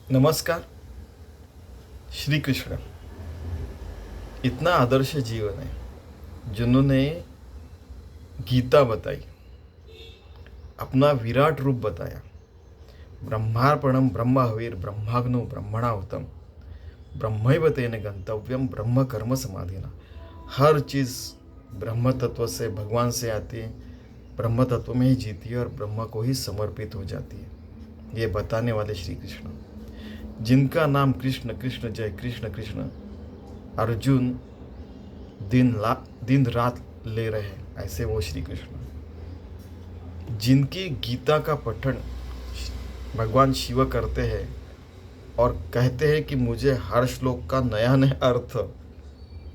नमस्कार। श्री कृष्ण इतना आदर्श जीवन है जिन्होंने गीता बताई, अपना विराट रूप बताया। ब्रह्मार्पणम ब्रह्महविर ब्रह्माग्नो ब्रह्मणाहुतम ब्रह्मैव तेन गंतव्यम ब्रह्म कर्म समाधिना। हर चीज़ ब्रह्म तत्व से, भगवान से आती है, ब्रह्म तत्व में ही जीती है और ब्रह्म को ही समर्पित हो जाती है। ये बताने वाले श्री कृष्ण, जिनका नाम कृष्ण कृष्ण जय कृष्ण कृष्ण अर्जुन दिन रात ले रहे हैं, ऐसे वो श्री कृष्ण जिनकी गीता का पठन भगवान शिव करते हैं और कहते हैं कि मुझे हर श्लोक का नया नया अर्थ,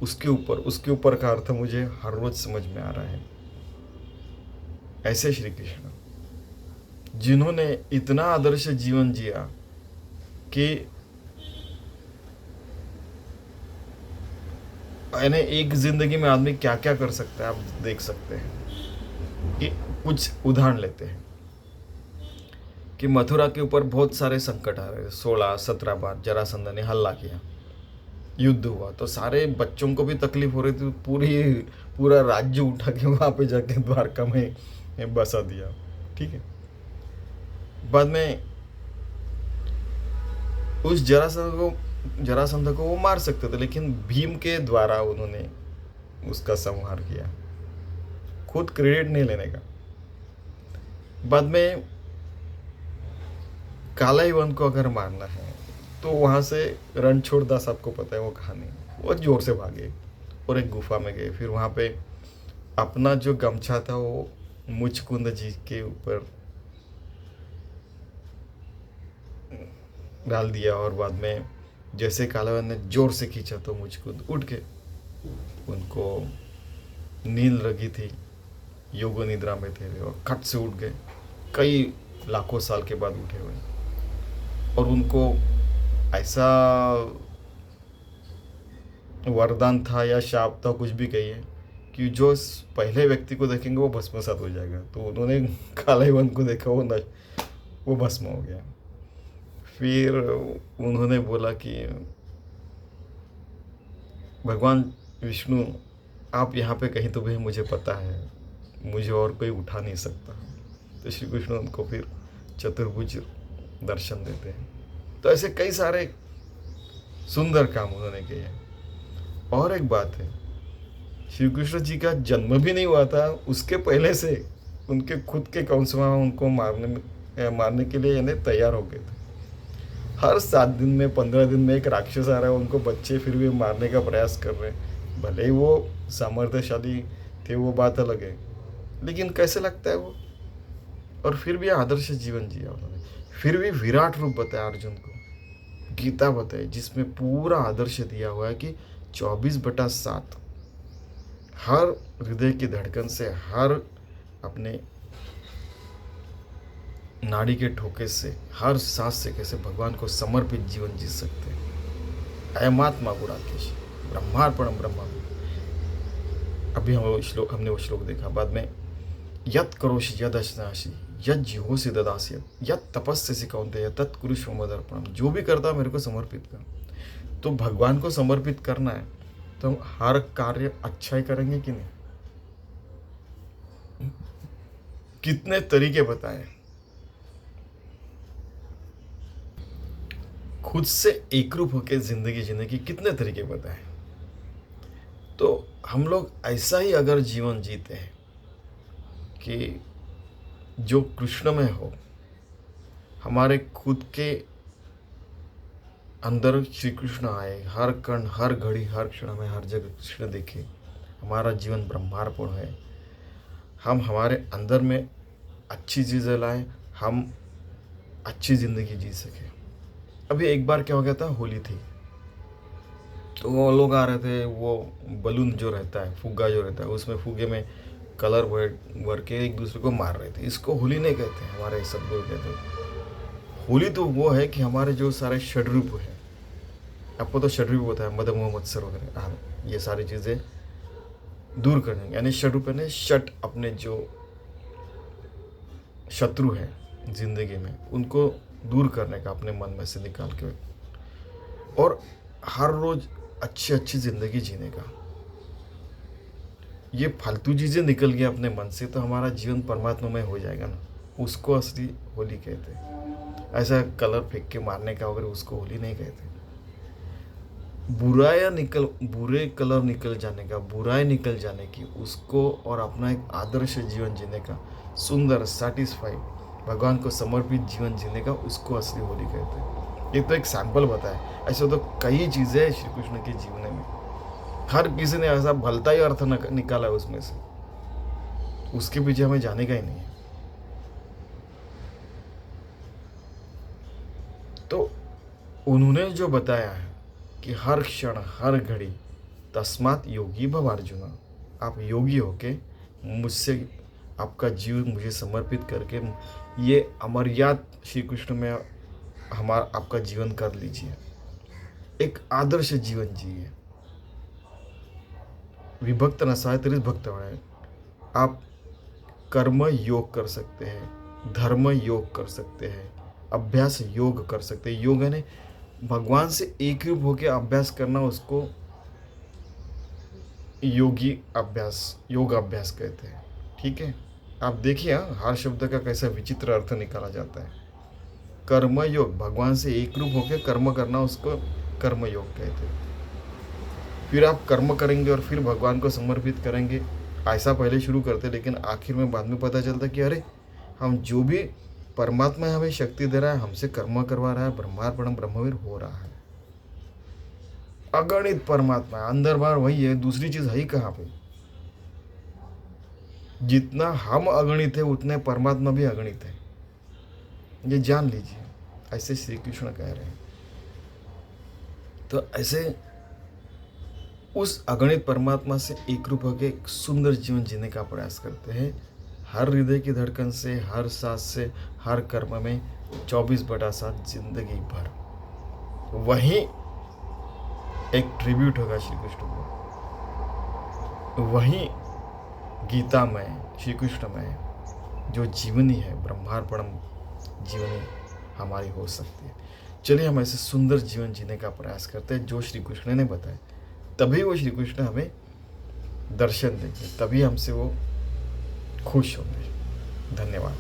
उसके ऊपर का अर्थ मुझे हर रोज समझ में आ रहा है। ऐसे श्री कृष्ण जिन्होंने इतना आदर्श जीवन जिया कि यानी एक जिंदगी में आदमी क्या क्या कर सकता है आप देख सकते हैं। कि कुछ उदाहरण लेते हैं कि मथुरा के ऊपर बहुत सारे संकट आ रहे, 16-17 बार जरासंध ने हल्ला किया, युद्ध हुआ तो सारे बच्चों को भी तकलीफ हो रही थी। पूरा राज्य उठा के वहां पे जाके द्वारका में बसा दिया। ठीक है, बाद में उस जरासंध को वो मार सकते थे, लेकिन भीम के द्वारा उन्होंने उसका संहार किया। खुद क्रेडिट नहीं लेने का। बाद में कालाइवन को अगर मारना है तो वहां से रणछोड़दास, आपको पता है वो कहानी, वो जोर से भागे और एक गुफा में गए। फिर वहां पे अपना जो गमछा था वो मुचकुंद जी के ऊपर डाल दिया और बाद में जैसे कालावन ने जोर से खींचा तो मुचकुंद उठ के, उनको नींद लगी थी, योग निद्रा में थे और खट से उठ गए। कई लाखों साल के बाद उठे हुए और उनको ऐसा वरदान था या शाप था, कुछ भी कहिए, कि जो पहले व्यक्ति को देखेंगे वो भस्मसात हो जाएगा। तो उन्होंने कालावन को देखा, वो भस्म हो गया। फिर उन्होंने बोला कि भगवान विष्णु, आप यहाँ पे कहीं तो भी, मुझे पता है, मुझे और कोई उठा नहीं सकता। तो श्री कृष्ण उनको फिर चतुर्भुज दर्शन देते हैं। तो ऐसे कई सारे सुंदर काम उन्होंने किए। और एक बात है, श्री कृष्ण जी का जन्म भी नहीं हुआ था, उसके पहले से उनके खुद के कौंसवा उनको मारने के लिए यानी तैयार हो गए थे। हर 7 दिन में, 15 दिन में एक राक्षस आ रहा है, उनको बच्चे फिर भी मारने का प्रयास कर रहे हैं। भले ही वो सामर्थ्यशाली थे, वो बात अलग है, लेकिन कैसे लगता है वो। और फिर भी आदर्श जीवन जिया उन्होंने, फिर भी विराट रूप बताया अर्जुन को, गीता बताई जिसमें पूरा आदर्श दिया हुआ है कि 24/7 हर हृदय की धड़कन से, हर अपने नाड़ी के ठोके से, हर सांस से कैसे भगवान को समर्पित जीवन जी सकते हैं। अयमात्मा गुणाकेश ब्रह्मार्पणम ब्रह्म। अभी हमने वो श्लोक देखा। बाद में यत् करोषि यदश्नासि यत् जिहोसि ददासि यत् तपस्यसि कौन्तेय तत्कुरुष्व मदर्पणम। जो भी करता मेरे को समर्पित कर। तो भगवान को समर्पित करना है तो हम हर कार्य अच्छा ही करेंगे कि नहीं। कितने तरीके बताए, खुद से एकरूप होकर जिंदगी जीने की कितने तरीके बताए। तो हम लोग ऐसा ही अगर जीवन जीते हैं कि जो कृष्ण में हो, हमारे खुद के अंदर श्री कृष्ण आए, हर कण, हर घड़ी, हर क्षण में, हर जगह कृष्ण देखे, हमारा जीवन ब्रह्मार्पण है। हम हमारे अंदर में अच्छी चीज़ें लाएं, हम अच्छी ज़िंदगी जी सकें। अभी एक बार क्या हो गया था, होली थी, तो वो लोग आ रहे थे, वो बलून जो रहता है, फुग्गा जो रहता है, उसमें फुग्गे में कलर भर के एक दूसरे को मार रहे थे। इसको होली नहीं कहते, हमारे सदगुरु कहते हैं। होली तो वो है कि हमारे जो सारे षड्रूप हैं, आपको तो षड्रूप होता है, मद मोह मत्सर वगैरह, हाँ, ये सारी चीज़ें दूर करने, यानी षड्रूप यानी षट, अपने जो शत्रु है जिंदगी में, उनको दूर करने का अपने मन में से निकाल के, और हर रोज अच्छी अच्छी ज़िंदगी जीने का। ये फालतू चीज़ें निकल गई अपने मन से तो हमारा जीवन परमात्मामय हो जाएगा ना। उसको असली होली कहते हैं। ऐसा कलर फेंक के मारने का वगैरह उसको होली नहीं कहते। बुरे कलर निकल जाने का, बुराई निकल जाने की, उसको और अपना एक आदर्श जीवन जीने का, सुंदर सैटिस्फाइड भगवान को समर्पित जीवन जीने का, उसको असली होली कहते हैं। ये तो एक सैंपल बताया, ऐसे तो कई चीज़ें हैं श्री कृष्ण के जीवन में। हर किसी ने ऐसा भलता ही अर्थ निकाला है उसमें से, उसके पीछे हमें जाने का ही नहीं है। तो उन्होंने जो बताया है कि हर क्षण हर घड़ी तस्मात् योगी भव अर्जुन, आप योगी होके मुझसे आपका जीवन मुझे समर्पित करके ये अमर्याद श्री कृष्ण में हमारा आपका जीवन कर लीजिए, एक आदर्श जीवन जिए। विभक्त नसाय त्रिस भक्त है। आप कर्म योग कर सकते हैं, धर्म योग कर सकते हैं, अभ्यास योग कर सकते हैं। योग यानी भगवान से एक रूप होकर अभ्यास करना, उसको योगी अभ्यास, योग अभ्यास कहते हैं। ठीक है, आप देखिए हर शब्द का कैसा विचित्र अर्थ निकाला जाता है। कर्म योग, भगवान से एक रूप होकर कर्म करना, उसको कर्म योग कहते हैं। फिर आप कर्म करेंगे और फिर भगवान को समर्पित करेंगे, ऐसा पहले शुरू करते, लेकिन आखिर में बाद में पता चलता कि अरे हम जो भी परमात्मा हमें शक्ति दे रहा है, हमसे कर्म करवा रहा है, ब्रह्मार्पणम ब्रह्मवीर हो रहा है। अगणित परमात्मा है, अंदर बाहर वही है, दूसरी चीज है ही कहाँ पे। जितना हम अगणित है उतने परमात्मा भी अगणित है, ये जान लीजिए। ऐसे श्री कृष्ण कह रहे हैं। तो ऐसे उस अगणित परमात्मा से एक रूप होकर एक सुंदर जीवन जीने का प्रयास करते हैं, हर हृदय की धड़कन से, हर सांस से, हर कर्म में 24/7 जिंदगी भर। वही एक ट्रिब्यूट होगा श्री कृष्ण को, वही गीता में, श्री कृष्ण में जो जीवनी है, ब्रह्मार्पणम जीवनी हमारी हो सकती है। चलिए हम ऐसे सुंदर जीवन जीने का प्रयास करते हैं जो श्री कृष्ण ने बताया, तभी वो श्री कृष्ण हमें दर्शन देंगे, तभी हमसे वो खुश होंगे। धन्यवाद।